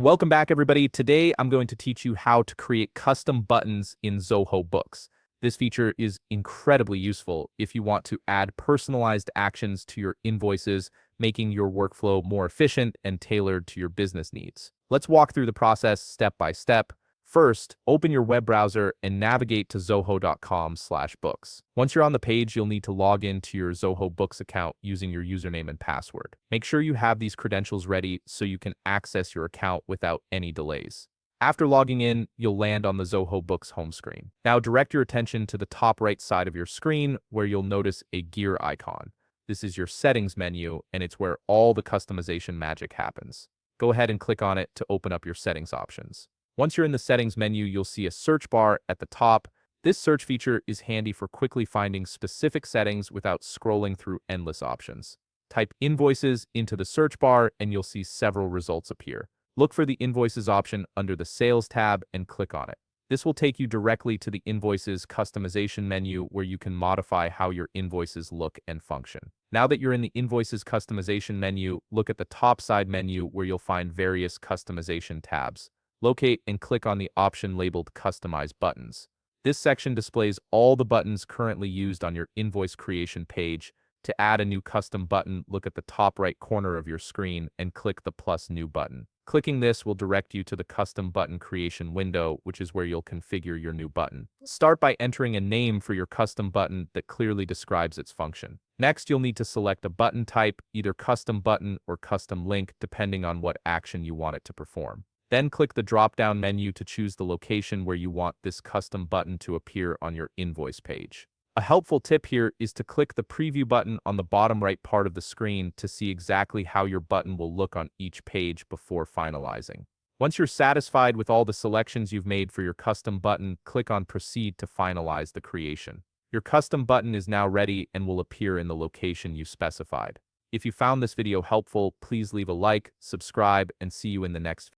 Welcome back, everybody. Today, I'm going to teach you how to create custom buttons in Zoho Books. This feature is incredibly useful if you want to add personalized actions to your invoices, making your workflow more efficient and tailored to your business needs. Let's walk through the process step by step. First, open your web browser and navigate to zoho.com/books. Once you're on the page, you'll need to log into your Zoho Books account using your username and password. Make sure you have these credentials ready so you can access your account without any delays. After logging in, you'll land on the Zoho Books home screen. Now direct your attention to the top right side of your screen where you'll notice a gear icon. This is your settings menu, and it's where all the customization magic happens. Go ahead and click on it to open up your settings options. Once you're in the settings menu, you'll see a search bar at the top. This search feature is handy for quickly finding specific settings without scrolling through endless options. Type invoices into the search bar and you'll see several results appear. Look for the invoices option under the sales tab and click on it. This will take you directly to the invoices customization menu where you can modify how your invoices look and function. Now that you're in the invoices customization menu, look at the top side menu where you'll find various customization tabs. Locate and click on the option labeled Customize Buttons. This section displays all the buttons currently used on your invoice creation page. To add a new custom button, look at the top right corner of your screen and click the plus new button. Clicking this will direct you to the custom button creation window, which is where you'll configure your new button. Start by entering a name for your custom button that clearly describes its function. Next, you'll need to select a button type, either custom button or custom link, depending on what action you want it to perform. Then click the drop-down menu to choose the location where you want this custom button to appear on your invoice page. A helpful tip here is to click the preview button on the bottom right part of the screen to see exactly how your button will look on each page before finalizing. Once you're satisfied with all the selections you've made for your custom button, click on Proceed to finalize the creation. Your custom button is now ready and will appear in the location you specified. If you found this video helpful, please leave a like, subscribe, and see you in the next video.